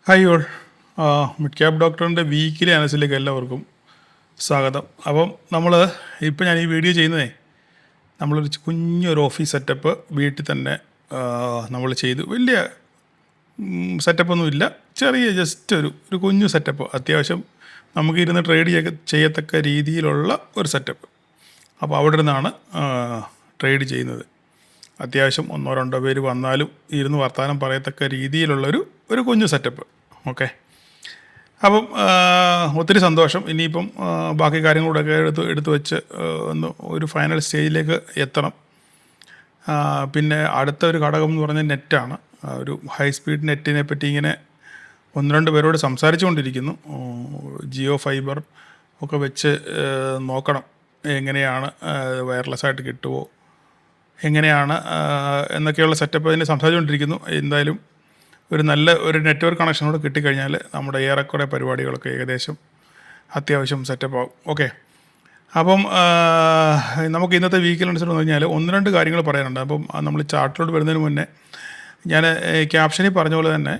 Hi all. Mid cap ഡോക്ടറിൻ്റെ weekly അനസിലേക്ക് എല്ലാവർക്കും സ്വാഗതം. അപ്പം ഞാൻ ഈ വീഡിയോ ചെയ്യുന്നതേ നമ്മളൊരു കുഞ്ഞൊരു ഓഫീസ് സെറ്റപ്പ് വീട്ടിൽ തന്നെ നമ്മൾ ചെയ്തു. വലിയ സെറ്റപ്പൊന്നുമില്ല, ചെറിയ ജസ്റ്റ് ഒരു കുഞ്ഞു സെറ്റപ്പ്, അത്യാവശ്യം നമുക്ക് ഇരുന്ന് ട്രേഡ് ചെയ്യത്തക്ക രീതിയിലുള്ള ഒരു സെറ്റപ്പ്. അപ്പോൾ അവിടെ നിന്നാണ് ട്രേഡ് ചെയ്യുന്നത്. അത്യാവശ്യം ഒന്നോ രണ്ടോ പേര് വന്നാലും ഇരുന്ന് വർത്തമാനം പറയത്തക്ക രീതിയിലുള്ളൊരു കുഞ്ഞു സെറ്റപ്പ്. ഓക്കെ, അപ്പം ഒത്തിരി സന്തോഷം. ഇനിയിപ്പം ബാക്കി കാര്യങ്ങളൂടെയൊക്കെ എടുത്ത് വെച്ച് ഒരു ഫൈനൽ സ്റ്റേജിലേക്ക് എത്തണം. പിന്നെ അടുത്ത ഒരു ഘടകം എന്ന് പറഞ്ഞാൽ നെറ്റാണ്. ഒരു ഹൈ സ്പീഡ് നെറ്റിനെ പറ്റി ഇങ്ങനെ ഒന്ന് രണ്ട് പേരോട് സംസാരിച്ചുകൊണ്ടിരിക്കുന്നു. ജിയോ ഫൈബർ ഒക്കെ വെച്ച് നോക്കണം, എങ്ങനെയാണ് വയർലെസ്സായിട്ട് കിട്ടുമോ, എങ്ങനെയാണ് എന്നൊക്കെയുള്ള സെറ്റപ്പ് അതിന് സംസാരിച്ചുകൊണ്ടിരിക്കുന്നു. എന്തായാലും ഒരു നല്ല നെറ്റ്വർക്ക് കണക്ഷനോട് കിട്ടിക്കഴിഞ്ഞാൽ നമ്മുടെ ഏറെക്കുറെ പരിപാടികളൊക്കെ ഏകദേശം അത്യാവശ്യം സെറ്റപ്പ് ആവും. ഓക്കെ, അപ്പം നമുക്ക് ഇന്നത്തെ വീക്കിലനുസരിച്ച് കഴിഞ്ഞാൽ ഒന്ന് രണ്ട് കാര്യങ്ങൾ പറയാനുണ്ട്. അപ്പം നമ്മൾ ചാർട്ടിലോട്ട് വരുന്നതിന് മുന്നേ ഞാൻ ക്യാപ്ഷനിൽ പറഞ്ഞ പോലെ തന്നെ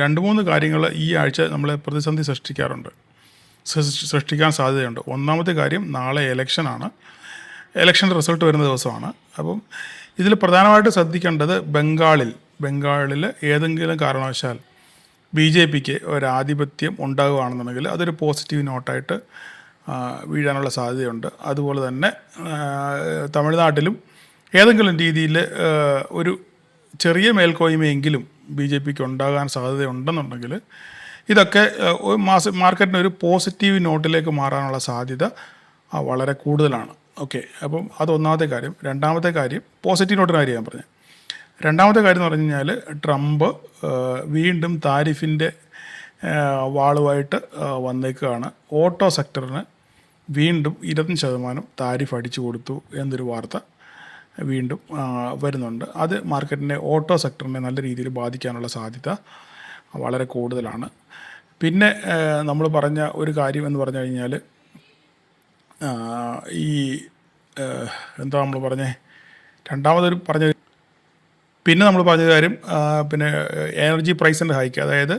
രണ്ട് മൂന്ന് കാര്യങ്ങൾ ഈ ആഴ്ച നമ്മളെ പ്രതിസന്ധി സൃഷ്ടിക്കാൻ സാധ്യതയുണ്ട്. ഒന്നാമത്തെ കാര്യം, നാളെ ഇലക്ഷനാണ്. ഇലക്ഷൻ്റെ റിസൾട്ട് വരുന്ന ദിവസമാണ്. അപ്പം ഇതിൽ പ്രധാനമായിട്ട് ശ്രദ്ധിക്കേണ്ടത് ബംഗാളിൽ ഏതെങ്കിലും കാരണവശാൽ BJPക്ക് ഒരാധിപത്യം ഉണ്ടാകുകയാണെന്നുണ്ടെങ്കിൽ അതൊരു പോസിറ്റീവ് നോട്ടായിട്ട് വീഴാനുള്ള സാധ്യതയുണ്ട്. അതുപോലെ തന്നെ തമിഴ്നാട്ടിലും ഏതെങ്കിലും രീതിയിൽ ഒരു ചെറിയ മേൽക്കോയ്മയെങ്കിലും BJPക്ക് ഉണ്ടാകാൻ സാധ്യതയുണ്ടെന്നുണ്ടെങ്കിൽ ഇതൊക്കെ മാർക്കറ്റിന് ഒരു പോസിറ്റീവ് നോട്ടിലേക്ക് മാറാനുള്ള സാധ്യത വളരെ കൂടുതലാണ്. ഓക്കെ, അപ്പം അതൊന്നാമത്തെ കാര്യം. രണ്ടാമത്തെ കാര്യം, പോസിറ്റീവ് നോട്ടിന് കാര്യം ഞാൻ പറഞ്ഞത്. രണ്ടാമത്തെ കാര്യം എന്ന് പറഞ്ഞു കഴിഞ്ഞാൽ, ട്രംപ് വീണ്ടും താരിഫിൻ്റെ വാളുമായിട്ട് വന്നേക്കുകയാണ്. ഓട്ടോ സെക്ടറിന് വീണ്ടും 20% താരിഫ് അടിച്ചു കൊടുത്തു എന്നൊരു വാർത്ത വീണ്ടും വരുന്നുണ്ട്. അത് മാർക്കറ്റിനെ, ഓട്ടോ സെക്ടറിനെ നല്ല രീതിയിൽ ബാധിക്കാനുള്ള സാധ്യത വളരെ കൂടുതലാണ്. പിന്നെ നമ്മൾ പറഞ്ഞ ഒരു കാര്യം എന്ന് പറഞ്ഞു കഴിഞ്ഞാൽ, പിന്നെ നമ്മൾ പറഞ്ഞ കാര്യം, പിന്നെ എനർജി പ്രൈസിൻ്റെ ഹൈക്ക്, അതായത്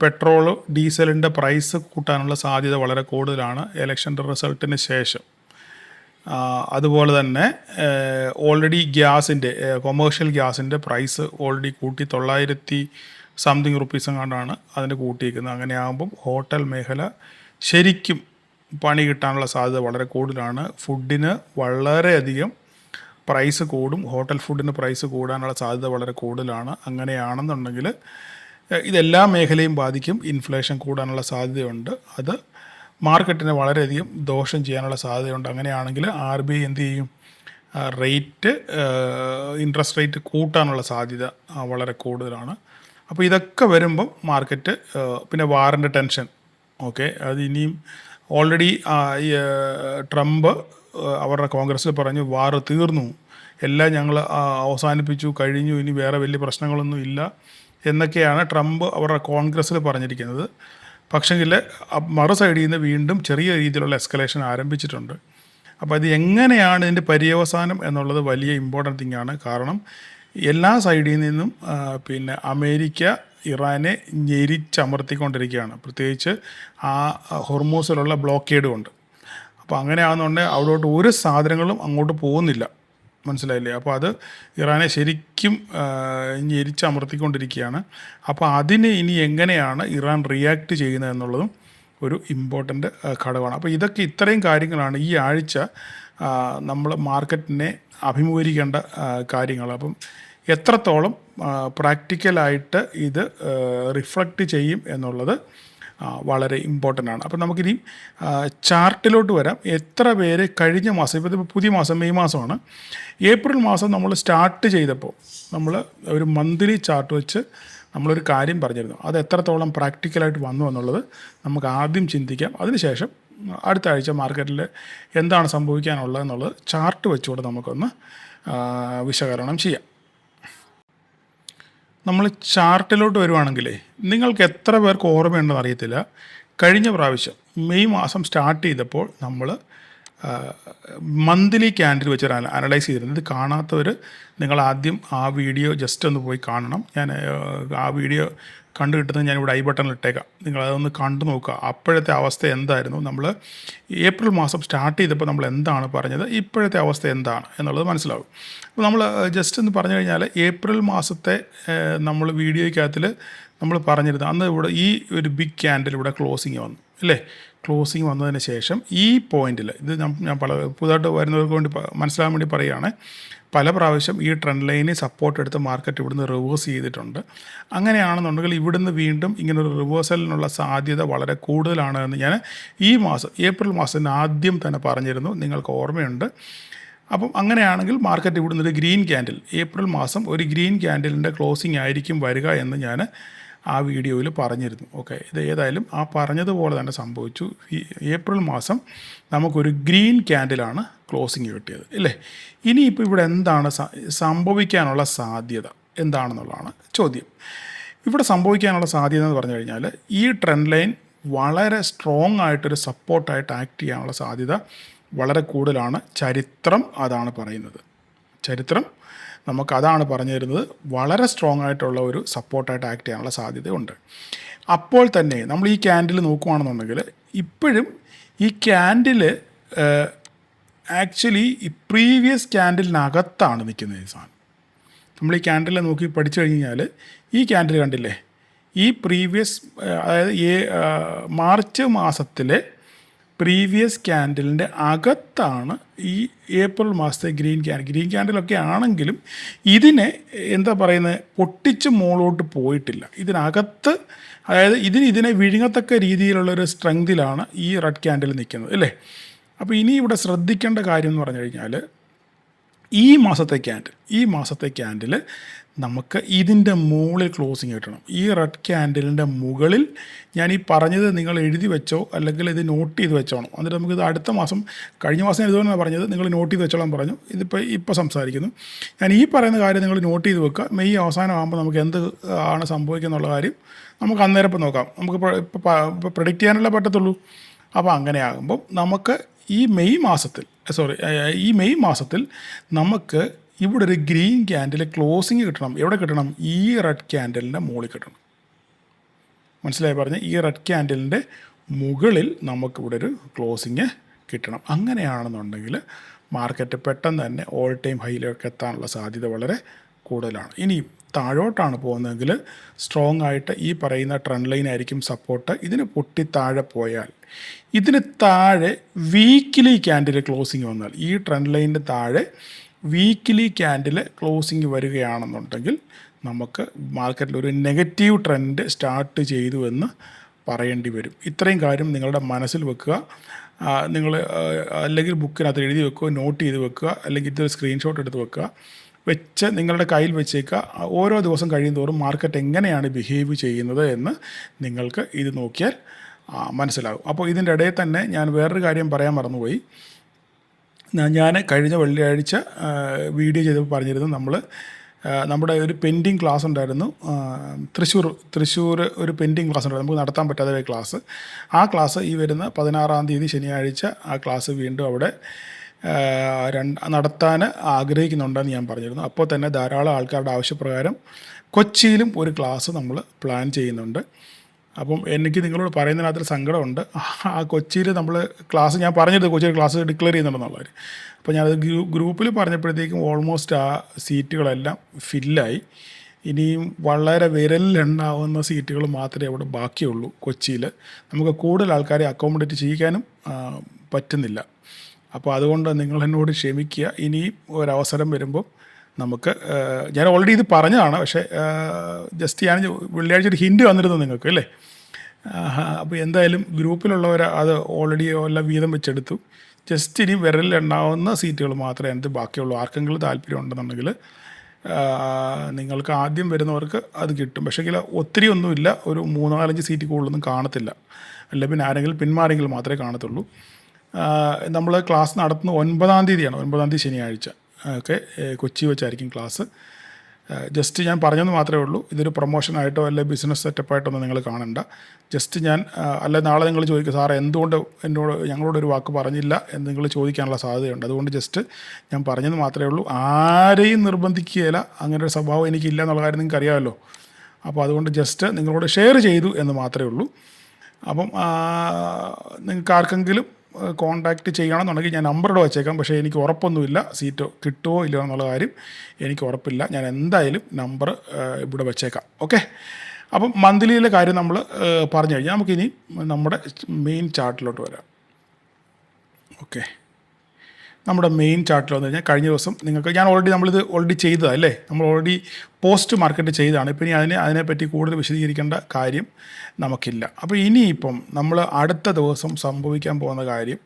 പെട്രോള് ഡീസലിൻ്റെ പ്രൈസ് കൂട്ടാനുള്ള സാധ്യത വളരെ കൂടുതലാണ് ഇലക്ഷൻ്റെ റിസൾട്ടിന് ശേഷം. അതുപോലെ തന്നെ ഓൾറെഡി കൊമേഴ്ഷ്യൽ ഗ്യാസിൻ്റെ പ്രൈസ് ഓൾറെഡി കൂട്ടി 900 rupees എങ്ങാണ്ടാണ് അതിൻ്റെ കൂട്ടിയിരിക്കുന്നത്. അങ്ങനെ ആകുമ്പം ഹോട്ടൽ മേഖല ശരിക്കും പണി കിട്ടാനുള്ള സാധ്യത വളരെ കൂടുതലാണ്. ഫുഡിന് വളരെയധികം പ്രൈസ് കൂടും, ഹോട്ടൽ ഫുഡിന് പ്രൈസ് കൂടാനുള്ള സാധ്യത വളരെ കൂടുതലാണ്. അങ്ങനെയാണെന്നുണ്ടെങ്കിൽ ഇതെല്ലാ മേഖലയും ബാധിക്കും. ഇൻഫ്ലേഷൻ കൂടാനുള്ള സാധ്യതയുണ്ട്. അത് മാർക്കറ്റിനെ വളരെയധികം ദോഷം ചെയ്യാനുള്ള സാധ്യതയുണ്ട്. അങ്ങനെയാണെങ്കിൽ RBI എന്ത് ചെയ്യും? ഇൻട്രസ്റ്റ് റേറ്റ് കൂട്ടാനുള്ള സാധ്യത വളരെ കൂടുതലാണ്. അപ്പോൾ ഇതൊക്കെ വരുമ്പം മാർക്കറ്റ്, പിന്നെ വാറിൻ്റെ ടെൻഷൻ, ഓക്കെ, അത് ഇനിയും ഓൾറെഡി ട്രംപ് അവരുടെ കോൺഗ്രസ്സിൽ പറഞ്ഞു വാർ തീർന്നു, എല്ലാം ഞങ്ങൾ അവസാനിപ്പിച്ചു കഴിഞ്ഞു, ഇനി വേറെ വലിയ പ്രശ്നങ്ങളൊന്നും ഇല്ല എന്നൊക്കെയാണ് ട്രംപ് അവരുടെ കോൺഗ്രസ്സിൽ പറഞ്ഞിരിക്കുന്നത്. പക്ഷെങ്കിൽ മറു സൈഡിൽ നിന്ന് വീണ്ടും ചെറിയ രീതിയിലുള്ള എസ്കലേഷൻ ആരംഭിച്ചിട്ടുണ്ട്. അപ്പോൾ ഇത് എങ്ങനെയാണ് ഇതിൻ്റെ പര്യവസാനം എന്നുള്ളത് വലിയ ഇമ്പോർട്ടൻ്റ് തിങ്ങാണ്. കാരണം എല്ലാ സൈഡിൽ നിന്നും പിന്നെ അമേരിക്ക ഇറാനെ ഞെരിച്ചമർത്തിക്കൊണ്ടിരിക്കുകയാണ്, പ്രത്യേകിച്ച് ആ ഹോർമൂസിലുള്ള ബ്ലോക്കേഡ് കൊണ്ട്. അപ്പോൾ അങ്ങനെ ആകുന്നുണ്ടെങ്കിൽ അവിടോട്ട് ഒരു സാധനങ്ങളും അങ്ങോട്ട് പോകുന്നില്ല, മനസ്സിലായില്ലേ? അപ്പോൾ അത് ഇറാനെ ശരിക്കും ഞെരിച്ചമർത്തിക്കൊണ്ടിരിക്കുകയാണ്. അപ്പോൾ അതിന് ഇനി എങ്ങനെയാണ് ഇറാൻ റിയാക്ട് ചെയ്യുന്നത് എന്നുള്ളതും ഒരു ഇമ്പോർട്ടൻ്റ് ഘടകമാണ്. അപ്പോൾ ഇത്രയും കാര്യങ്ങളാണ് ഈ ആഴ്ച നമ്മൾ മാർക്കറ്റിനെ അഭിമുഖീകരിക്കേണ്ട കാര്യങ്ങൾ. അപ്പം എത്രത്തോളം പ്രാക്ടിക്കലായിട്ട് ഇത് റിഫ്ലക്റ്റ് ചെയ്യും എന്നുള്ളത് വളരെ ഇമ്പോർട്ടൻ്റ് ആണ്. അപ്പോൾ നമുക്കിനി ചാർട്ടിലോട്ട് വരാം. എത്ര പേര് കഴിഞ്ഞ മാസം, ഇപ്പോൾ പുതിയ മാസം മെയ് മാസമാണ്, ഏപ്രിൽ മാസം നമ്മൾ സ്റ്റാർട്ട് ചെയ്തപ്പോൾ നമ്മൾ ഒരു മന്ത്ലി ചാർട്ട് വെച്ച് നമ്മളൊരു കാര്യം പറഞ്ഞിരുന്നു. അത് എത്രത്തോളം പ്രാക്ടിക്കലായിട്ട് വന്നു എന്നുള്ളത് നമുക്ക് ആദ്യം ചിന്തിക്കാം. അതിനുശേഷം അടുത്ത ആഴ്ച മാർക്കറ്റിൽ എന്താണ് സംഭവിക്കാനുള്ളത് എന്നുള്ളത് ചാർട്ട് വെച്ചുകൊണ്ട് നമുക്കൊന്ന് വിശകലനം ചെയ്യാം. നമ്മൾ ചാർട്ടിലോട്ട് വരുവാണെങ്കിലേ, നിങ്ങൾക്ക് എത്ര പേർക്ക് ഓർമ്മയുണ്ടെന്ന് അറിയത്തില്ല, കഴിഞ്ഞ പ്രാവശ്യം മെയ് മാസം സ്റ്റാർട്ട് ചെയ്തപ്പോൾ നമ്മൾ മന്ത്ലി ക്യാൻഡിൽ വെച്ച് അനലൈസ് ചെയ്തിരുന്നത്. ഇത് കാണാത്തവർ നിങ്ങൾ ആദ്യം ആ വീഡിയോ ജസ്റ്റ് ഒന്ന് പോയി കാണണം. ഞാൻ ആ വീഡിയോ കണ്ടു കിട്ടുന്നത് ഞാനിവിടെ ഐ ബട്ടണിൽ ഇട്ടേക്കാം. നിങ്ങളതൊന്ന് കണ്ടു നോക്കുക. അപ്പോഴത്തെ അവസ്ഥ എന്തായിരുന്നു, നമ്മൾ ഏപ്രിൽ മാസം സ്റ്റാർട്ട് ചെയ്തപ്പോൾ നമ്മൾ എന്താണ് പറഞ്ഞത്, ഇപ്പോഴത്തെ അവസ്ഥ എന്താണ് എന്നുള്ളത് മനസ്സിലാവും. അപ്പോൾ നമ്മൾ ജസ്റ്റ് എന്ന് പറഞ്ഞു കഴിഞ്ഞാൽ ഏപ്രിൽ മാസത്തെ നമ്മൾ വീഡിയോയ്ക്കകത്തിൽ നമ്മൾ പറഞ്ഞിരുന്നത് അന്ന് ഇവിടെ ഈ ഒരു ബിഗ് ക്യാൻഡിൽ ഇവിടെ ക്ലോസിങ് വന്നു അല്ലേ. ക്ലോസിങ് വന്നതിന് ശേഷം ഈ പോയിന്റിൽ ഇത് ഞാൻ പുതുതായിട്ട് വരുന്നവർക്ക് വേണ്ടി മനസ്സിലാകാൻ വേണ്ടി പറയുകയാണ്, പല പ്രാവശ്യം ഈ ട്രെൻഡ് ലൈനിൽ സപ്പോർട്ട് എടുത്ത് മാർക്കറ്റ് ഇവിടുന്ന് റിവേഴ്സ് ചെയ്തിട്ടുണ്ട്. അങ്ങനെയാണെന്നുണ്ടെങ്കിൽ ഇവിടുന്ന് വീണ്ടും ഇങ്ങനൊരു റിവേഴ്സലിനുള്ള സാധ്യത വളരെ കൂടുതലാണ് എന്ന് ഞാൻ ഈ മാസം ഏപ്രിൽ മാസത്തിന് ആദ്യം തന്നെ പറഞ്ഞിരുന്നു, നിങ്ങൾക്ക് ഓർമ്മയുണ്ട്. അപ്പം അങ്ങനെയാണെങ്കിൽ മാർക്കറ്റ് ഇവിടുന്ന് ഒരു ഗ്രീൻ ക്യാൻഡിൽ ഏപ്രിൽ മാസം ഒരു ഗ്രീൻ ക്യാൻഡിലിൻ്റെ ക്ലോസിംഗ് ആയിരിക്കും വരിക എന്ന് ഞാൻ ആ വീഡിയോയിൽ പറഞ്ഞിരുന്നു. ഓക്കെ, ഇത് ഏതായാലും ആ പറഞ്ഞതുപോലെ തന്നെ സംഭവിച്ചു. ഈ ഏപ്രിൽ മാസം നമുക്കൊരു ഗ്രീൻ ക്യാൻഡിലാണ് ക്ലോസിങ് കിട്ടിയത് അല്ലേ. ഇനിയിപ്പോൾ ഇവിടെ എന്താണ് സംഭവിക്കാനുള്ള സാധ്യത എന്താണെന്നുള്ളതാണ് ചോദ്യം. ഇവിടെ സംഭവിക്കാനുള്ള സാധ്യത എന്ന് പറഞ്ഞു കഴിഞ്ഞാൽ ഈ ട്രെൻഡ് ലൈൻ വളരെ സ്ട്രോങ് ആയിട്ടൊരു സപ്പോർട്ടായിട്ട് ആക്ട് ചെയ്യാനുള്ള സാധ്യത വളരെ കൂടുതലാണ്. ചരിത്രം അതാണ് പറയുന്നത്. ചരിത്രം നമുക്കതാണ് പറഞ്ഞു തരുന്നത്. വളരെ സ്ട്രോങ് ആയിട്ടുള്ള ഒരു സപ്പോർട്ടായിട്ട് ആക്ട് ചെയ്യാനുള്ള സാധ്യതയുണ്ട്. അപ്പോൾ തന്നെ നമ്മൾ ഈ ക്യാൻഡിൽ നോക്കുകയാണെന്നുണ്ടെങ്കിൽ ഇപ്പോഴും ഈ ക്യാൻഡിൽ ആക്ച്വലി ഈ പ്രീവിയസ് ക്യാൻഡിലിനകത്താണ് നിൽക്കുന്നത് ഈ സാധനം. നമ്മൾ ഈ ക്യാൻഡിൽ നോക്കി പഠിച്ചു കഴിഞ്ഞാൽ ഈ ക്യാൻഡിൽ കണ്ടില്ലേ, ഈ പ്രീവിയസ് അതായത് മാർച്ച് മാസത്തിലെ പ്രീവിയസ് ക്യാൻഡിലിൻ്റെ അകത്താണ് ഈ ഏപ്രിൽ മാസത്തെ ഗ്രീൻ ക്യാൻഡിലൊക്കെ ആണെങ്കിലും ഇതിനെ എന്താ പറയുന്നത്, പൊട്ടിച്ച് മുകളിലോട്ട് പോയിട്ടില്ല. ഇതിനകത്ത് അതായത് ഇതിനെ വിഴുങ്ങത്തക്ക രീതിയിലുള്ളൊരു സ്ട്രെങ്തിലാണ് ഈ റെഡ് ക്യാൻഡിൽ നിൽക്കുന്നത് അല്ലേ. അപ്പോൾ ഇനി ഇവിടെ ശ്രദ്ധിക്കേണ്ട കാര്യം എന്ന് പറഞ്ഞു കഴിഞ്ഞാൽ ഈ മാസത്തെ ക്യാൻഡിൽ നമുക്ക് ഇതിൻ്റെ മുകളിൽ ക്ലോസിങ് കിട്ടണം. ഈ റെഡ് ക്യാൻഡിലിൻ്റെ മുകളിൽ ഞാൻ ഈ പറഞ്ഞത് നിങ്ങൾ എഴുതി വെച്ചോ അല്ലെങ്കിൽ ഇത് നോട്ട് ചെയ്ത് വെച്ചോണം. എന്നിട്ട് നമുക്കിത് അടുത്ത മാസം, കഴിഞ്ഞ മാസം എഴുതുമെന്നാണ് പറഞ്ഞത്, നിങ്ങൾ നോട്ട് ചെയ്ത് വെച്ചോളാൻ പറഞ്ഞു. ഇപ്പോൾ സംസാരിക്കുന്നു ഞാൻ ഈ പറയുന്ന കാര്യം നിങ്ങൾ നോട്ട് ചെയ്ത് വെക്കുക. മെയ് അവസാനം ആകുമ്പോൾ നമുക്ക് എന്ത് ആണ് സംഭവിക്കുക എന്നുള്ള കാര്യം നമുക്ക് അന്നേരം ഇപ്പോൾ നോക്കാം. നമുക്ക് ഇപ്പോൾ പ്രെഡിക്റ്റ് ചെയ്യാനല്ലേ പറ്റത്തുള്ളൂ. അപ്പോൾ അങ്ങനെ ആകുമ്പോൾ നമുക്ക് ഈ മെയ് മാസത്തിൽ നമുക്ക് ഇവിടെ ഒരു ഗ്രീൻ ക്യാൻഡിൽ ക്ലോസിങ് കിട്ടണം. എവിടെ കിട്ടണം? ഈ റെഡ് ക്യാൻഡിലിൻ്റെ മുകളിൽ കിട്ടണം. മനസ്സിലായി പറഞ്ഞ് ഈ റെഡ് ക്യാൻഡിലിൻ്റെ മുകളിൽ നമുക്കിവിടെ ഒരു ക്ലോസിങ് കിട്ടണം. അങ്ങനെയാണെന്നുണ്ടെങ്കിൽ മാർക്കറ്റ് പെട്ടെന്ന് തന്നെ ഓൾ ടൈം ഹൈയിലേക്ക് എത്താനുള്ള സാധ്യത വളരെ കൂടുതലാണ്. ഇനി താഴോട്ടാണ് പോകുന്നതെങ്കിൽ സ്ട്രോങ് ആയിട്ട് ഈ പറയുന്ന ട്രെൻഡ് ലൈൻ ആയിരിക്കും സപ്പോർട്ട്. ഇതിന് പൊട്ടി താഴെ പോയാൽ, ഇതിന് താഴെ വീക്കിലി ക്യാൻഡിൽ ക്ലോസിങ് വന്നാൽ, ഈ ട്രെൻഡ് ലൈനിൻ്റെ താഴെ വീക്കിലി ക്യാൻഡിൽ ക്ലോസിങ് വരികയാണെന്നുണ്ടെങ്കിൽ നമുക്ക് മാർക്കറ്റിൽ ഒരു നെഗറ്റീവ് ട്രെൻഡ് സ്റ്റാർട്ട് ചെയ്തു എന്ന് പറയേണ്ടി വരും. ഇത്രയും കാര്യം നിങ്ങളുടെ മനസ്സിൽ വെക്കുക. നിങ്ങൾ അല്ലെങ്കിൽ ബുക്കിനകത്ത് എഴുതി വെക്കുക, നോട്ട് ചെയ്ത് വെക്കുക, അല്ലെങ്കിൽ ഇതൊരു സ്ക്രീൻഷോട്ട് എടുത്ത് വെക്കുക, വെച്ച് നിങ്ങളുടെ കയ്യിൽ വെച്ചേക്കുക. ഓരോ ദിവസം കഴിയുന്തോറും മാർക്കറ്റ് എങ്ങനെയാണ് ബിഹേവ് ചെയ്യുന്നത് എന്ന് നിങ്ങൾക്ക് ഇത് നോക്കിയാൽ മനസ്സിലാകും. അപ്പോൾ ഇതിൻ്റെ ഇടയിൽ തന്നെ ഞാൻ വേറൊരു കാര്യം പറയാൻ മറന്നുപോയി. ഞാൻ കഴിഞ്ഞ വെള്ളിയാഴ്ച വീഡിയോ ചെയ്തപ്പോൾ പറഞ്ഞിരുന്നു, നമ്മുടെ ഒരു പെൻഡിങ് ക്ലാസ് ഉണ്ടായിരുന്നു തൃശ്ശൂർ ഒരു പെൻഡിങ് ക്ലാസ് ഉണ്ടായിരുന്നു, നമുക്ക് നടത്താൻ പറ്റാത്ത ഒരു ക്ലാസ്. ആ ക്ലാസ് ഈ വരുന്ന 16-ാം തീയതി ശനിയാഴ്ച ആ ക്ലാസ് വീണ്ടും അവിടെ നടത്താൻ ആഗ്രഹിക്കുന്നുണ്ടെന്ന് ഞാൻ പറഞ്ഞിരുന്നു. അപ്പോൾ തന്നെ ധാരാളം ആൾക്കാരുടെ ആവശ്യപ്രകാരം കൊച്ചിയിലും ഒരു ക്ലാസ് നമ്മൾ പ്ലാൻ ചെയ്യുന്നുണ്ട്. അപ്പം എനിക്ക് നിങ്ങളോട് പറയുന്നതിനകത്തൊരു സങ്കടമുണ്ട്. ആ കൊച്ചിയിൽ നമ്മൾ ക്ലാസ്, ഞാൻ പറഞ്ഞത് കൊച്ചിയിൽ ക്ലാസ് ഡിക്ലെയർ ചെയ്യുന്നുണ്ടെന്നുള്ളവർ. അപ്പോൾ ഞാനത് ഗ്രൂപ്പിൽ പറഞ്ഞപ്പോഴത്തേക്കും ഓൾമോസ്റ്റ് ആ സീറ്റുകളെല്ലാം ഫില്ലായി. ഇനിയും വളരെ വിരലിലുണ്ടാവുന്ന സീറ്റുകൾ മാത്രമേ അവിടെ ബാക്കിയുള്ളൂ കൊച്ചിയിൽ. നമുക്ക് കൂടുതൽ ആൾക്കാരെ അക്കോമഡേറ്റ് ചെയ്യിക്കാനും പറ്റുന്നില്ല. അപ്പോൾ അതുകൊണ്ട് നിങ്ങൾ എന്നോട് ക്ഷമിക്കുക. ഇനിയും ഒരവസരം വരുമ്പോൾ നമുക്ക്, ഞാൻ ഓൾറെഡി ഇത് പറഞ്ഞതാണ്, പക്ഷേ ജസ്റ്റ് ഞാൻ വെള്ളിയാഴ്ച ഒരു ഹിൻഡ് വന്നിരുന്നു നിങ്ങൾക്ക് അല്ലേ. അപ്പോൾ എന്തായാലും ഗ്രൂപ്പിലുള്ളവർ അത് ഓൾറെഡി എല്ലാം വീതം വെച്ചെടുത്തു. ജസ്റ്റ് ഇനി വിരലിലുണ്ടാവുന്ന സീറ്റുകൾ മാത്രമേ അതിന് ബാക്കിയുള്ളൂ. ആർക്കെങ്കിലും താല്പര്യം ഉണ്ടെന്നുണ്ടെങ്കിൽ നിങ്ങൾക്ക് ആദ്യം വരുന്നവർക്ക് അത് കിട്ടും. പക്ഷേ ഒത്തിരി ഒന്നുമില്ല, ഒരു 3-4 സീറ്റ് കൂടുതലൊന്നും കാണത്തില്ല. അല്ല പിന്നെ ആരെങ്കിലും പിന്മാരെങ്കിൽ മാത്രമേ കാണത്തുള്ളൂ. നമ്മൾ ക്ലാസ് നടത്തുന്നത് 9-ാം തീയതിയാണ്, 9-ാം തീയതി ശനിയാഴ്ച. ഒക്കെ കൊച്ചി വെച്ചായിരിക്കും ക്ലാസ്. ജസ്റ്റ് ഞാൻ പറഞ്ഞെന്ന് മാത്രമേ ഉള്ളൂ. ഇതൊരു പ്രൊമോഷനായിട്ടോ അല്ലെ ബിസിനസ് സെറ്റപ്പായിട്ടൊന്നും നിങ്ങൾ കാണണ്ട. ജസ്റ്റ് ഞാൻ അല്ല നാളെ നിങ്ങൾ ചോദിക്കും, സാറേ എന്തുകൊണ്ട് ഞങ്ങളോടൊരു വാക്ക് പറഞ്ഞില്ല എന്ന് നിങ്ങൾ ചോദിക്കാനുള്ള സാധ്യതയുണ്ട്. അതുകൊണ്ട് ജസ്റ്റ് ഞാൻ പറഞ്ഞെന്ന് മാത്രമേ ഉള്ളൂ. ആരെയും നിർബന്ധിക്കുകയില്ല, അങ്ങനെ ഒരു സ്വഭാവം എനിക്കില്ല എന്നുള്ള കാര്യം നിങ്ങൾക്ക് അറിയാമല്ലോ. അപ്പോൾ അതുകൊണ്ട് ജസ്റ്റ് നിങ്ങളോട് ഷെയർ ചെയ്തു എന്ന് മാത്രമേ ഉള്ളൂ. അപ്പം നിങ്ങൾക്ക് ആർക്കെങ്കിലും കോൺടാക്റ്റ് ചെയ്യണമെന്നുണ്ടെങ്കിൽ ഞാൻ നമ്പർ ഇവിടെ വച്ചേക്കാം. പക്ഷേ എനിക്ക് ഉറപ്പൊന്നുമില്ല സീറ്റ് കിട്ടുമോ ഇല്ലയോ എന്നുള്ള കാര്യം എനിക്ക് ഉറപ്പില്ല. ഞാൻ എന്തായാലും നമ്പർ ഇവിടെ വെച്ചേക്കാം. ഓക്കെ, അപ്പം മന്ത്ലിയിലെ കാര്യം നമ്മൾ പറഞ്ഞു കഴിഞ്ഞാൽ നമുക്കിനി നമ്മുടെ മെയിൻ ചാർട്ടിലോട്ട് വരാം. ഓക്കെ, നമ്മുടെ മെയിൻ ചാർട്ടിൽ വന്നു കഴിഞ്ഞാൽ കഴിഞ്ഞ ദിവസം നിങ്ങൾക്ക് ഞാൻ നമ്മളിത് ഓൾറെഡി ചെയ്തതാണ് അല്ലേ, നമ്മൾ ഓൾറെഡി പോസ്റ്റ് മാർക്കറ്റ് ചെയ്തതാണ്. ഇപ്പം ഇനി അതിനെപ്പറ്റി കൂടുതൽ വിശദീകരിക്കേണ്ട കാര്യം നമുക്കില്ല. അപ്പോൾ ഇനിയിപ്പം നമ്മൾ അടുത്ത ദിവസം സംഭവിക്കാൻ പോകുന്ന കാര്യം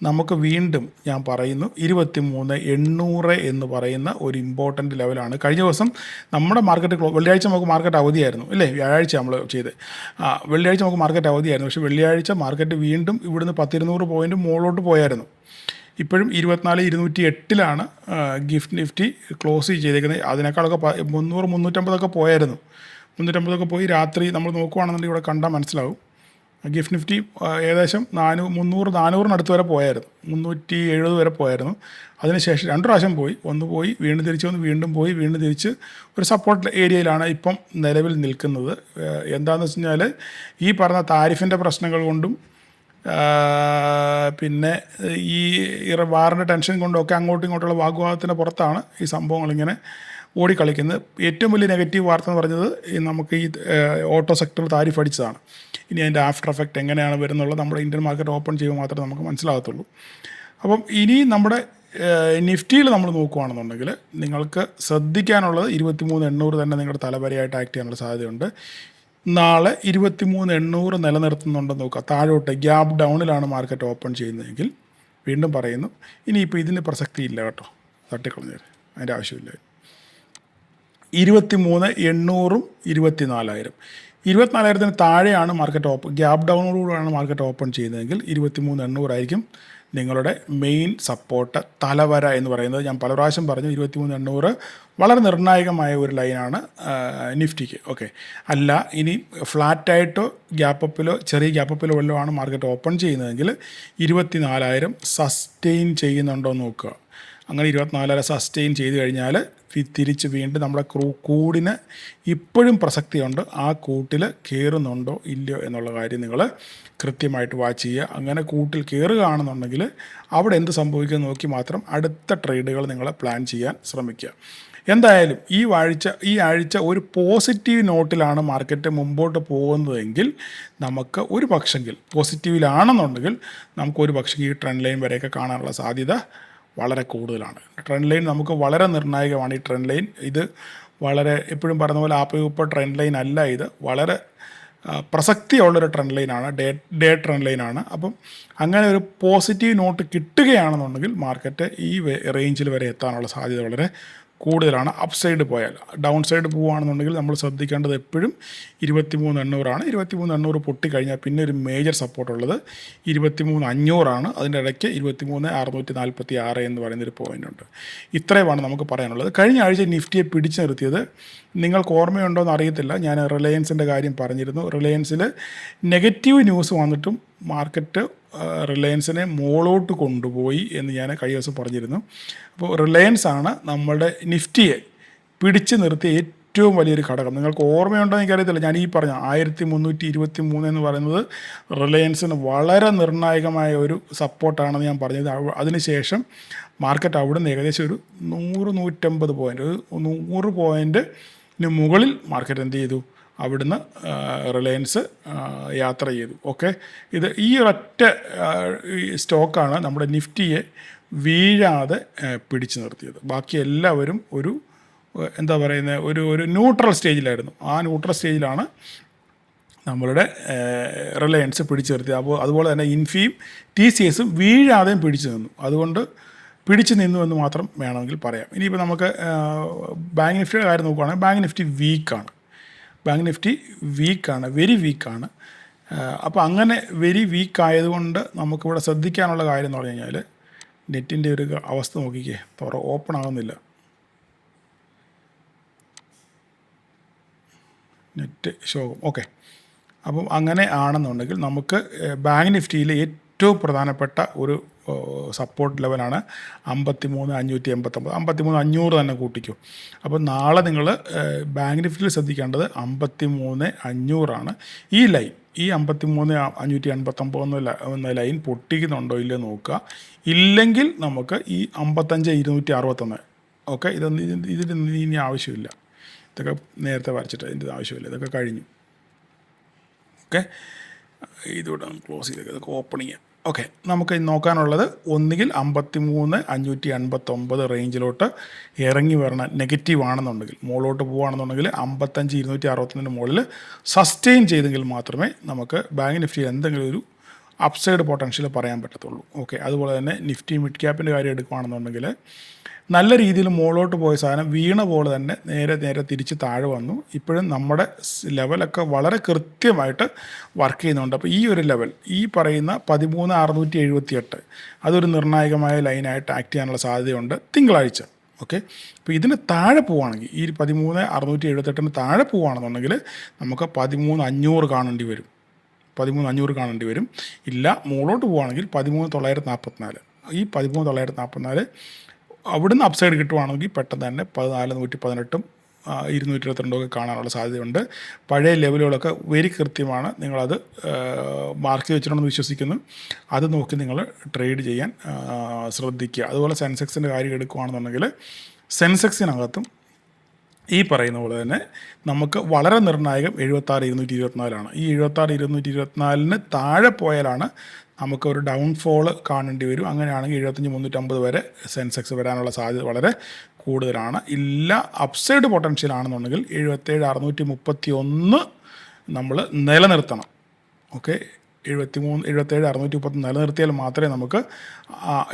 നമുക്ക് വീണ്ടും ഞാൻ പറയുന്നു 23,800 എന്ന് പറയുന്ന ഒരു ഇമ്പോർട്ടൻ്റ് ലെവലാണ്. കഴിഞ്ഞ ദിവസം നമ്മുടെ മാർക്കറ്റ് വെള്ളിയാഴ്ച നമുക്ക് മാർക്കറ്റ് അവധിയായിരുന്നു അല്ലേ, വ്യാഴാഴ്ച നമ്മൾ ചെയ്ത് വെള്ളിയാഴ്ച നമുക്ക് മാർക്കറ്റ് അവധിയായിരുന്നു. പക്ഷേ വെള്ളിയാഴ്ച മാർക്കറ്റ് വീണ്ടും ഇവിടുന്ന് 10-200 പോയിൻറ്റ് മുകളിലോട്ട് പോയായിരുന്നു. ഇപ്പോഴും 24,208 ഗിഫ്റ്റ് നിഫ്റ്റി ക്ലോസ് ചെയ്തേക്കുന്നത്. അതിനേക്കാളൊക്കെ 300-350 പോയായിരുന്നു. 350 പോയി. രാത്രി നമ്മൾ നോക്കുകയാണെന്നുണ്ടെങ്കിൽ ഇവിടെ കണ്ടാൽ മനസ്സിലാവും ഗിഫ്റ്റ് നിഫ്റ്റി ഏകദേശം 300-400 വരെ പോയായിരുന്നു. 370 വരെ പോയായിരുന്നു. അതിനുശേഷം 2 പ്രാവശ്യം പോയി. ഒന്ന് പോയി വീണ്ടും തിരിച്ച് വന്ന് വീണ്ടും പോയി വീണ്ടും തിരിച്ച് ഒരു സപ്പോർട്ട് ഏരിയയിലാണ് ഇപ്പം നിലവിൽ നിൽക്കുന്നത്. എന്താണെന്ന് വെച്ച് കഴിഞ്ഞാൽ ഈ പറഞ്ഞ താരിഫിൻ്റെ പ്രശ്നങ്ങൾ കൊണ്ടും പിന്നെ ഈ വാറിൻ്റെ ടെൻഷൻ കൊണ്ടൊക്കെ അങ്ങോട്ടും ഇങ്ങോട്ടുള്ള വാഗ്വാദത്തിൻ്റെ പുറത്താണ് ഈ സംഭവങ്ങളിങ്ങനെ ഓടിക്കളിക്കുന്നത്. ഏറ്റവും വലിയ നെഗറ്റീവ് വാർത്ത എന്ന് പറഞ്ഞത് നമുക്ക് ഈ ഓട്ടോ സെക്ടറിൽ താരിഫ് അടിച്ചതാണ്. ഇനി അതിൻ്റെ ആഫ്റ്റർ എഫക്റ്റ് എങ്ങനെയാണ് വരുന്നുള്ളത് നമ്മുടെ ഇന്ത്യൻ മാർക്കറ്റ് ഓപ്പൺ ചെയ്യുമ്പോൾ മാത്രമേ നമുക്ക് മനസ്സിലാകത്തുള്ളൂ. അപ്പം ഇനി നമ്മുടെ നിഫ്റ്റിയിൽ നമ്മൾ നോക്കുകയാണെന്നുണ്ടെങ്കിൽ നിങ്ങൾക്ക് ശ്രദ്ധിക്കാനുള്ളത് 23,800 തന്നെ നിങ്ങളുടെ തലവരയായിട്ട് ആക്ട് ചെയ്യാനുള്ള സാധ്യതയുണ്ട്. നാളെ 23,800 നിലനിർത്തുന്നുണ്ടെന്ന് നോക്കുക. താഴോട്ട് ഗ്യാപ്പ് ഡൗണിലാണ് മാർക്കറ്റ് ഓപ്പൺ ചെയ്യുന്നതെങ്കിൽ വീണ്ടും പറയുന്നു ഇനിയിപ്പോൾ ഇതിന് പ്രസക്തിയില്ല കേട്ടോ, തട്ടിക്കളഞ്ഞേര്, അതിൻ്റെ ആവശ്യമില്ല. 23,800 24,000 24,000 താഴെയാണ് മാർക്കറ്റ് ഗ്യാപ്പ് ഡൗണോടുകൂടിയാണ് മാർക്കറ്റ് ഓപ്പൺ ചെയ്യുന്നതെങ്കിൽ 23,800 ആയിരിക്കും നിങ്ങളുടെ മെയിൻ സപ്പോർട്ട് തലവര എന്ന് പറയുന്നത്. ഞാൻ പല പ്രാവശ്യം പറഞ്ഞു 23,800 വളരെ നിർണായകമായ ഒരു ലൈനാണ് നിഫ്റ്റിക്ക്. ഓക്കെ, അല്ല ഇനി ഫ്ലാറ്റായിട്ടോ ഗ്യാപ്പപ്പിലോ ചെറിയ ഗ്യാപ്പപ്പിലോ വല്ലതും ആണ് മാർക്കറ്റ് ഓപ്പൺ ചെയ്യുന്നതെങ്കിൽ 24,000 സസ്റ്റെയിൻ ചെയ്യുന്നുണ്ടോ എന്ന് നോക്കുക. അങ്ങനെ 24,000 സസ്റ്റെയിൻ ചെയ്ത് കഴിഞ്ഞാൽ തിരിച്ച് വീണ്ടും നമ്മുടെ കൂടിന് ഇപ്പോഴും പ്രസക്തിയുണ്ട്. ആ കൂട്ടിൽ കയറുന്നുണ്ടോ ഇല്ലയോ എന്നുള്ള കാര്യം നിങ്ങൾ കൃത്യമായിട്ട് വാച്ച് ചെയ്യുക. അങ്ങനെ കൂട്ടിൽ കയറുകയാണെന്നുണ്ടെങ്കിൽ അവിടെ എന്ത് സംഭവിക്കുമെന്ന് നോക്കി മാത്രം അടുത്ത ട്രേഡുകൾ നിങ്ങൾ പ്ലാൻ ചെയ്യാൻ ശ്രമിക്കുക. എന്തായാലും ഈ ആഴ്ച ഒരു പോസിറ്റീവ് നോട്ടിലാണ് മാർക്കറ്റ് മുമ്പോട്ട് പോകുന്നതെങ്കിൽ നമുക്ക് ഒരു പക്ഷെങ്കിൽ പോസിറ്റീവിലാണെന്നുണ്ടെങ്കിൽ നമുക്കൊരു പക്ഷെങ്കിൽ ഈ ട്രെൻഡ് ലൈൻ വരെയൊക്കെ കാണാനുള്ള സാധ്യത വളരെ കൂടുതലാണ്. ട്രെൻഡ് ലൈൻ നമുക്ക് വളരെ നിർണായകമാണ്. ഈ ട്രെൻഡ് ലൈൻ ഇത് വളരെ എപ്പോഴും പറഞ്ഞ പോലെ ആപ്പയുപ്പ ട്രെൻഡ് ലൈൻ അല്ല, ഇത് വളരെ പ്രസക്തിയുള്ളൊരു ട്രെൻഡ് ലൈനാണ്, ഡേ ട്രെൻഡ് ലൈനാണ്. അപ്പം അങ്ങനെ ഒരു പോസിറ്റീവ് നോട്ട് കിട്ടുകയാണെന്നുണ്ടെങ്കിൽ മാർക്കറ്റ് ഈ റേഞ്ചിൽ വരെ എത്താനുള്ള സാധ്യത വളരെ കൂടുതലാണ്. അപ്പ് സൈഡ് പോയാൽ. ഡൗൺ സൈഡ് പോവുകയാണെന്നുണ്ടെങ്കിൽ നമ്മൾ ശ്രദ്ധിക്കേണ്ടത് എപ്പോഴും 23,800 23,800 പൊട്ടിക്കഴിഞ്ഞാൽ പിന്നെ ഒരു മേജർ സപ്പോർട്ടുള്ളത് 23,500 അതിൻ്റെ ഇടയ്ക്ക് 23,646 എന്ന് പറയുന്നൊരു പോയിൻ്റ് ഉണ്ട്. ഇത്രയുമാണ് നമുക്ക് പറയാനുള്ളത്. കഴിഞ്ഞ ആഴ്ച നിഫ്റ്റിയെ പിടിച്ചു നിർത്തിയത് നിങ്ങൾക്ക് ഓർമ്മയുണ്ടോ എന്ന് അറിയത്തില്ല, ഞാൻ റിലയൻസിൻ്റെ കാര്യം പറഞ്ഞിരുന്നു. റിലയൻസിൽ നെഗറ്റീവ് ന്യൂസ് വന്നിട്ടും മാർക്കറ്റ് റിലയൻസിനെ മുകളിലോട്ട് കൊണ്ടുപോയി എന്ന് ഞാൻ കഴിഞ്ഞ ദിവസം പറഞ്ഞിരുന്നു. അപ്പോൾ റിലയൻസ് ആണ് നമ്മളുടെ നിഫ്റ്റിയെ പിടിച്ചു നിർത്തിയ ഏറ്റവും വലിയൊരു ഘടകം. നിങ്ങൾക്ക് ഓർമ്മയുണ്ടോ എന്ന് എനിക്കറിയത്തില്ല, ഞാൻ ഈ പറഞ്ഞ 1323 എന്ന് പറയുന്നത് റിലയൻസിന് വളരെ നിർണായകമായ ഒരു സപ്പോർട്ടാണെന്ന് ഞാൻ പറഞ്ഞത്. അതിനുശേഷം മാർക്കറ്റ് അവിടെ നിന്ന് ഏകദേശം ഒരു 100-150 പോയിൻ്റ്, ഒരു 100 പോയിൻറ്റിന് മുകളിൽ മാർക്കറ്റ് എന്ത് ചെയ്തു, അവിടുന്ന് റിലയൻസ് യാത്ര ചെയ്തു. ഓക്കെ, ഈ ഒരൊറ്റ സ്റ്റോക്കാണ് നമ്മുടെ നിഫ്റ്റിയെ വീഴാതെ പിടിച്ചു നിർത്തിയത്. ബാക്കി എല്ലാവരും ഒരു എന്താ പറയുന്നത് ഒരു ന്യൂട്രൽ സ്റ്റേജിലായിരുന്നു. ആ ന്യൂട്രൽ സ്റ്റേജിലാണ് നമ്മളുടെ റിലയൻസ് പിടിച്ചു നിർത്തിയത്. അപ്പോൾ അതുപോലെ തന്നെ ഇൻഫിയും TCSും വീഴാതെയും പിടിച്ചു നിന്നു. അതുകൊണ്ട് പിടിച്ചു നിന്നു എന്ന് മാത്രം വേണമെങ്കിൽ പറയാം. ഇനിയിപ്പോൾ നമുക്ക് ബാങ്ക് നിഫ്റ്റിയുടെ കാര്യം നോക്കുകയാണെങ്കിൽ ബാങ്ക് നിഫ്റ്റി വീക്കാണ്, വെരി വീക്കാണ്. അപ്പോൾ അങ്ങനെ വെരി വീക്കായതുകൊണ്ട് നമുക്കിവിടെ ശ്രദ്ധിക്കാനുള്ള കാര്യം എന്ന് പറഞ്ഞു കഴിഞ്ഞാൽ നെറ്റിൻ്റെ ഒരു അവസ്ഥ നോക്കിക്കേ, ഓപ്പൺ ആകുന്നില്ല, നെറ്റ് ഷോ. ഓക്കെ, അപ്പം അങ്ങനെ ആണെന്നുണ്ടെങ്കിൽ നമുക്ക് ബാങ്ക് നിഫ്റ്റിയിൽ ഏറ്റവും പ്രധാനപ്പെട്ട ഒരു സപ്പോർട്ട് ലെവലാണ് 53,589, 53,500 തന്നെ കൂട്ടിക്കും. അപ്പോൾ നാളെ നിങ്ങൾ ബാങ്ക് നിഫ്റ്റിയിൽ ശ്രദ്ധിക്കേണ്ടത് 53,500 ഈ ലൈൻ. ഈ 53,589 എന്ന ലൈൻ പൊട്ടിക്കുന്നുണ്ടോ ഇല്ലയോ നോക്കുക. ഇല്ലെങ്കിൽ നമുക്ക് ഈ 55,261, ഓക്കെ, ഇതിന് ഇനി ആവശ്യമില്ല. ഇതൊക്കെ നേരത്തെ വരച്ചിട്ട് ഇതിൻ്റെ ആവശ്യമില്ല, ഇതൊക്കെ കഴിഞ്ഞു. ഓക്കെ, ഇതുകൂടെ ക്ലോസ് ചെയ്തേക്കാം, ഇതൊക്കെ ഓപ്പൺ ചെയ്യാം. ഓക്കെ, നമുക്ക് നോക്കാനുള്ളത് ഒന്നുകിൽ 53,589 റേഞ്ചിലോട്ട് ഇറങ്ങി വരണം. നെഗറ്റീവ് ആണെന്നുണ്ടെങ്കിൽ, മുകളിലോട്ട് പോവുകയാണെന്നുണ്ടെങ്കിൽ 55,261 മുകളിൽ സസ്റ്റെയിൻ ചെയ്തെങ്കിൽ മാത്രമേ നമുക്ക് ബാങ്ക് നിഫ്റ്റിയിൽ എന്തെങ്കിലും ഒരു അപ്സൈഡ് പൊട്ടൻഷ്യൽ പറയാൻ പറ്റത്തുള്ളൂ. ഓക്കെ, അതുപോലെ തന്നെ നിഫ്റ്റി മിഡ് ക്യാപ്പിൻ്റെ കാര്യം എടുക്കുകയാണെന്നുണ്ടെങ്കിൽ നല്ല രീതിയിൽ മുകളിലോട്ട് പോയ സാധനം വീണ പോലെ തന്നെ നേരെ തിരിച്ച് താഴെ വന്നു. ഇപ്പോഴും നമ്മുടെ ലെവലൊക്കെ വളരെ കൃത്യമായിട്ട് വർക്ക് ചെയ്യുന്നുണ്ട്. അപ്പോൾ ഈ ഒരു ലെവൽ, ഈ പറയുന്ന 13,678, അതൊരു നിർണായകമായ ലൈനായിട്ട് ആക്ട് ചെയ്യാനുള്ള സാധ്യതയുണ്ട് തിങ്കളാഴ്ച. ഓക്കെ, അപ്പോൾ ഇതിന് താഴെ പോവുകയാണെങ്കിൽ, ഈ 13,678 താഴെ പോവുകയാണെന്നുണ്ടെങ്കിൽ നമുക്ക് 13,500 കാണേണ്ടി വരും. 13,500 കാണേണ്ടി വരും. ഇല്ല, മുകളിലോട്ട് പോവുകയാണെങ്കിൽ 13,944. ഈ 13,944 അവിടുന്ന് അപ്സൈഡ് കിട്ടുവാണെങ്കിൽ പെട്ടെന്ന് തന്നെ 14,118, 222 ഒക്കെ കാണാനുള്ള സാധ്യതയുണ്ട്. പഴയ ലെവലുകളൊക്കെ വെരി കൃത്യമാണ്. നിങ്ങളത് മാർക്ക് ചെയ്ത് വെച്ചിട്ടുണ്ടെന്ന് വിശ്വസിക്കുന്നു. അത് നോക്കി നിങ്ങൾ ട്രേഡ് ചെയ്യാൻ ശ്രദ്ധിക്കുക. അതുപോലെ സെൻസെക്സിൻ്റെ കാര്യം എടുക്കുകയാണെന്നുണ്ടെങ്കിൽ സെൻസെക്സിനകത്തും ഈ പറയുന്ന പോലെ തന്നെ നമുക്ക് വളരെ നിർണായകം 76,224 ഈ 76,224 താഴെ പോയാലാണ് നമുക്ക് ഒരു ഡൗൺഫോൾ കാണേണ്ടി വരും. അങ്ങനെയാണെങ്കിൽ 75,350 വരെ സെൻസെക്സ് വരാനുള്ള സാധ്യത വളരെ കൂടുതലാണ്. ഇല്ല, അപ്സൈഡ് പൊട്ടൻഷ്യൽ ആണെന്നുണ്ടെങ്കിൽ 77,631 നമ്മൾ നിലനിർത്തണം. ഓക്കെ, 77,630 നിലനിർത്തിയാൽ മാത്രമേ നമുക്ക്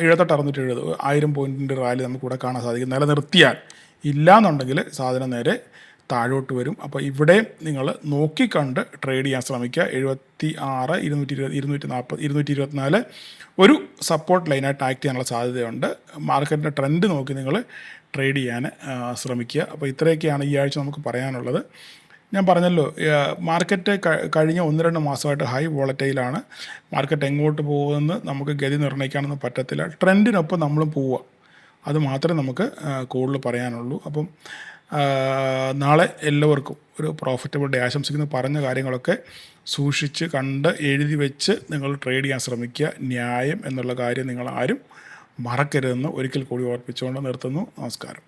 78,670 1000 പോയിൻറ്റിൻ്റെ റാലി നമുക്കിവിടെ കാണാൻ സാധിക്കും. നിലനിർത്തിയാൽ. ഇല്ലയെന്നുണ്ടെങ്കിൽ സാധനം നേരെ താഴോട്ട് വരും. അപ്പോൾ ഇവിടെ നിങ്ങൾ നോക്കിക്കണ്ട് ട്രേഡ് ചെയ്യാൻ ശ്രമിക്കുക. 76, 220, 240, 224 ഒരു സപ്പോർട്ട് ലൈനായിട്ട് ആക്ട് ചെയ്യാനുള്ള സാധ്യതയുണ്ട്. മാർക്കറ്റിൻ്റെ ട്രെൻഡ് നോക്കി നിങ്ങൾ ട്രേഡ് ചെയ്യാൻ ശ്രമിക്കുക. അപ്പോൾ ഇത്രയൊക്കെയാണ് ഈ ആഴ്ച നമുക്ക് പറയാനുള്ളത്. ഞാൻ പറഞ്ഞല്ലോ, മാർക്കറ്റ് കഴിഞ്ഞ 1-2 മാസമായിട്ട് ഹൈ വോളറ്റൈലാണ്. മാർക്കറ്റ് എങ്ങോട്ട് പോകുമെന്ന് നമുക്ക് ഗതി നിർണ്ണയിക്കാനൊന്നും പറ്റത്തില്ല. ട്രെൻഡിനൊപ്പം നമ്മളും പോവുക, അത് മാത്രമേ നമുക്ക് കൂടുതൽ പറയാനുള്ളൂ. അപ്പം നാളെ എല്ലാവർക്കും ഒരു പ്രോഫിറ്റബിൾ ഡേ ആശംസിക്കുന്നു. പറഞ്ഞ കാര്യങ്ങളൊക്കെ സൂക്ഷിച്ച് കണ്ട് എഴുതി വെച്ച് നിങ്ങൾ ട്രേഡ് ചെയ്യാൻ ശ്രമിക്കുക. ന്യായം എന്നുള്ള കാര്യം നിങ്ങൾ ആരും മറക്കരുതെന്ന് ഒരിക്കൽ കൂടി ഓർപ്പിച്ചുകൊണ്ട് നിർത്തുന്നു. നമസ്കാരം.